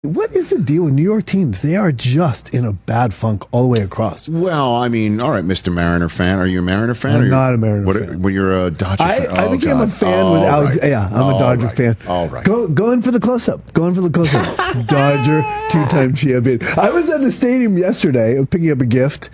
What is the deal with New York teams? They are just in a bad funk all the way across. Well, I mean, all right, Mr. Mariner fan. Are you a Mariner fan? I'm not a Mariner fan. Well, you're a Dodger fan. I became a fan with Alex. Right. Yeah, I'm a Dodger fan. All right. Go in for the close-up. Dodger, two-time champion. I was at the stadium yesterday picking up a gift.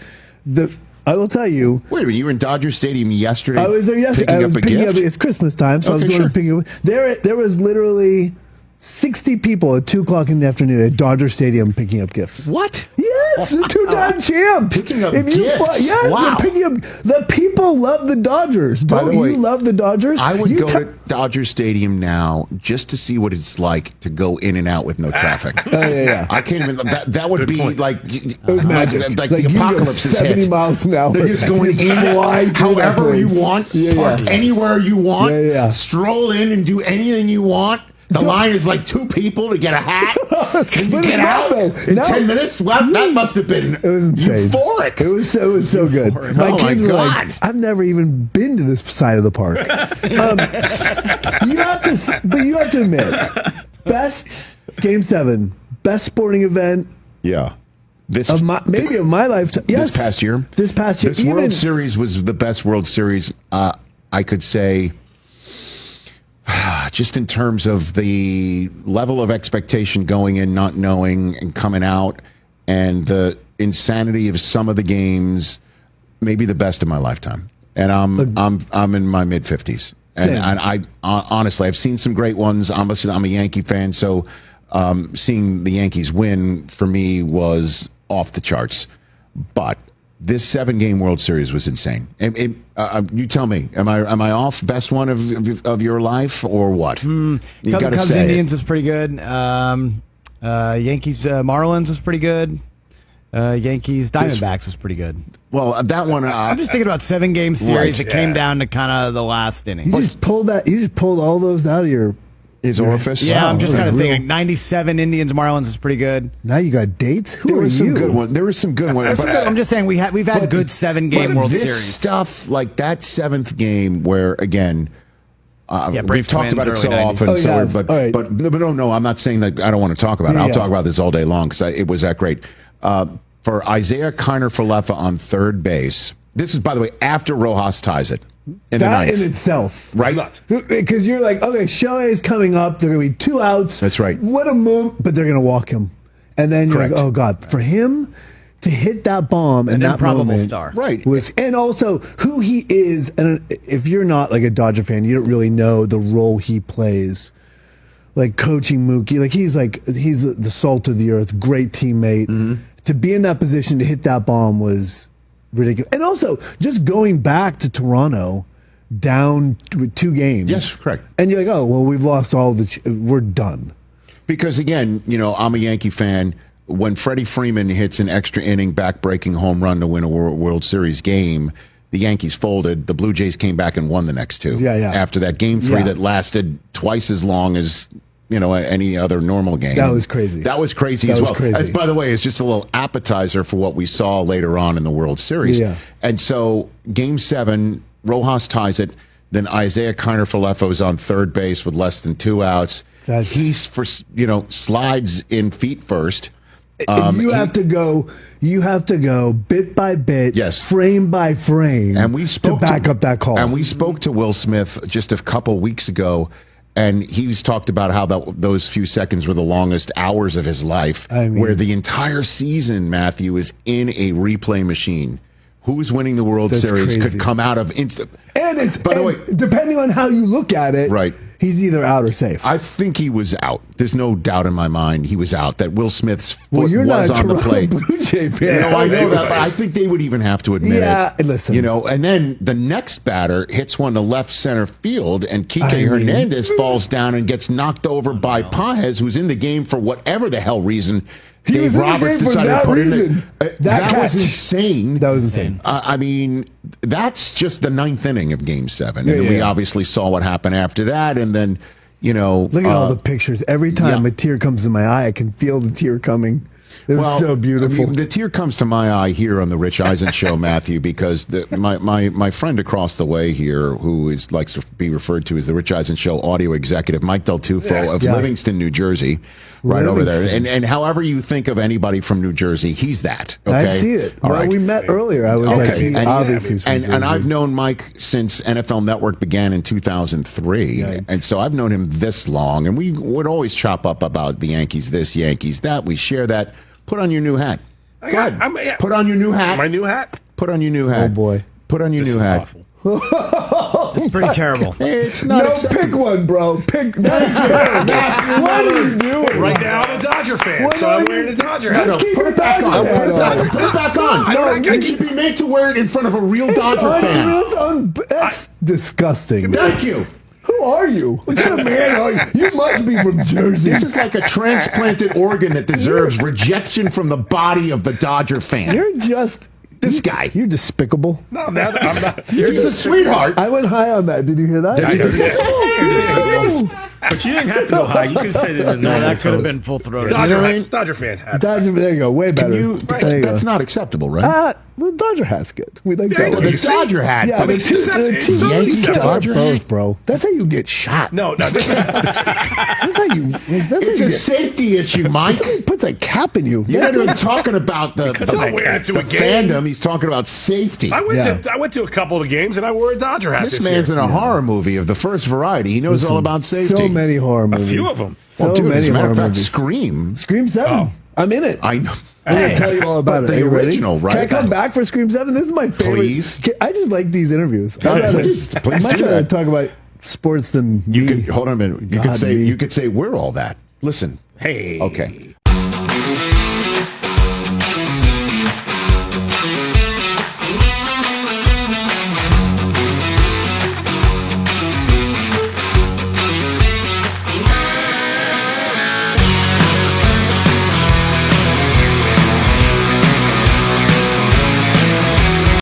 I will tell you. Wait a minute, you were in Dodger Stadium yesterday? I was there yesterday. I was picking up. It's Christmas time, so I was going to pick up. There was literally 60 people at 2 o'clock in the afternoon at Dodger Stadium picking up gifts. What? Yes, the two-time champs. Picking up gifts. Yes, wow. They're picking up. The people love the Dodgers. Don't you love the Dodgers? I would go to Dodger Stadium now just to see what it's like to go in and out with no traffic. Yeah. I can't even. That would be like it was magic. Like the apocalypse is 70 hit. miles an hour. They're just going in however you want, park anywhere you want, stroll in and do anything you want. The line is like 2 people to get a hat. And you get out in 10 minutes. Well, that must have been euphoric. It was so good. My kids were like, I've never even been to this side of the park. You have to admit, best Game 7, best sporting event. Yeah. Maybe of my lifetime. Yes. This past year. This World Series was the best World Series, I could say. Just in terms of the level of expectation going in, not knowing, and coming out, and the insanity of some of the games, maybe the best of my lifetime. And I'm in my mid-50s, and I honestly, I've seen some great ones. I'm a Yankee fan, so seeing the Yankees win for me was off the charts. But this 7-game World Series was insane. You tell me, am I off? Best one of your life or what? Cubs Indians was pretty good. Yankees Marlins was pretty good. Yankees Diamondbacks was pretty good. Well, that one. I'm just thinking about 7-game series. It came down to kind of the last inning. You just pulled all those out of your. His orifice? Yeah, I'm just kind of thinking 97 Indians Marlins is pretty good. Now you got dates? There were some good ones. There was some good ones. I'm just saying we've had good 7-game World Series. Stuff like that 7th game where, again, we've talked about it so 90s. often. But no, I'm not saying that I don't want to talk about it. I'll talk about this all day long because it was that great. For Isaiah Kiner-Falefa on third base, this is, by the way, after Rojas ties it. That in itself, right? Because you're like, okay, Shohei's coming up. There are going to be 2 outs. That's right. What a move! But they're going to walk him, and then you're like, oh god, for him to hit that bomb and that improbable moment, star, right? And also who he is. And if you're not like a Dodger fan, you don't really know the role he plays, like coaching Mookie. Like he's the salt of the earth, great teammate. Mm-hmm. To be in that position to hit that bomb was ridiculous. And also, just going back to Toronto, down with 2 games. Yes, correct. And you're like, oh, well, we've lost all we're done. Because, again, I'm a Yankee fan. When Freddie Freeman hits an extra inning back-breaking home run to win a World Series game, the Yankees folded. The Blue Jays came back and won the next 2. Yeah. After that Game 3 that lasted twice as long as any other normal game. That was crazy. That was crazy as well. As, by the way, it's just a little appetizer for what we saw later on in the World Series. Yeah. And so Game 7, Rojas ties it. Then Isaiah Kiner-Falefa is on third base with less than 2 outs. He's slides in feet first. You have to go bit by bit, frame by frame, and we spoke to back up that call. And we spoke to Will Smith just a couple weeks ago. And he's talked about how those few seconds were the longest hours of his life, where the entire season, Matthew, is in a replay machine. Who's winning the World Series could come out of instant. And by the way, depending on how you look at it, right, he's either out or safe. I think he was out. There's no doubt in my mind he was out. That Will Smith's foot was on the plate. Blue Jay fan. I know that, but I think they would even have to admit it. Yeah, listen. And then the next batter hits one to left center field, and Kike Hernandez falls down and gets knocked over by Paez, who's in the game for whatever the hell reason. Dave Roberts decided to put in that was insane. That was insane. I mean, that's just the 9th inning of Game 7. And we obviously saw what happened after that. And then, look at all the pictures. Every time a tear comes in my eye, I can feel the tear coming. It was so beautiful. I mean, the tear comes to my eye here on the Rich Eisen show, Matthew, because my friend across the way here, who likes to be referred to as the Rich Eisen show audio executive, Mike Del Tufo of Livingston, New Jersey, right over there. And however you think of anybody from New Jersey, he's that. Okay? I see it. All well, right. we met earlier. I was like, he obviously is from and Jersey. I've known Mike since NFL Network began in 2003. Yikes. And so I've known him this long, and we would always chop up about the Yankees this, Yankees that. We share that. Put on your new hat. Put on your new hat. My new hat? Put on your new hat. Oh, boy. Put on your new hat. Awful. It's pretty terrible. It's not No, acceptable. pick one, bro. Pick. That's terrible. What are you doing? Right now, I'm a Dodger fan, What so are I'm you- wearing a Dodger hat. No, put it back on. Put it back on. Put it back on. No, You should be made to wear it in front of a real Dodger fan. That's disgusting. Thank you. Who are you? What kind of man are you? You must be from Jersey. This is like a transplanted organ that deserves rejection from the body of the Dodger fan. You're just This guy. You're despicable. No, I'm not. He's a sweetheart. I went high on that. Did you hear that? But you didn't have to go high. You could say that. No, that could have been full throated. Dodger fan hat. Dodger, there you go. Way better. There you That's go. not acceptable, right? The Dodger hat's good. We like Yeah, that one. you The see? Dodger hat. Yeah, But but it's two acceptable. It's teams totally you can't acceptable. wear both, bro. That's how you get shot. No, this is. That's how you. That's It's how a you safety issue, Mike. Somebody puts a cap in you. You're not even talking about the I'm not wearing it to a game. fandom. He's talking about safety. I went to a couple of the games and I wore a Dodger hat. This man's year. in a horror movie of the first variety. He knows all about safety. So many horror movies. few of them. So Well, dude, many as a matter horror of fact, movies. Scream. Scream 7. Oh. I'm in it. I know. I'm going to tell you all about But it. the Are you ready? original, right? Can I come back for Scream 7? This is my favorite. Please. I just like these interviews. Please I might do try to that. talk about sports than You me. could hold on a minute. You God, could say me. you could say we're all that. Listen. Hey. Okay.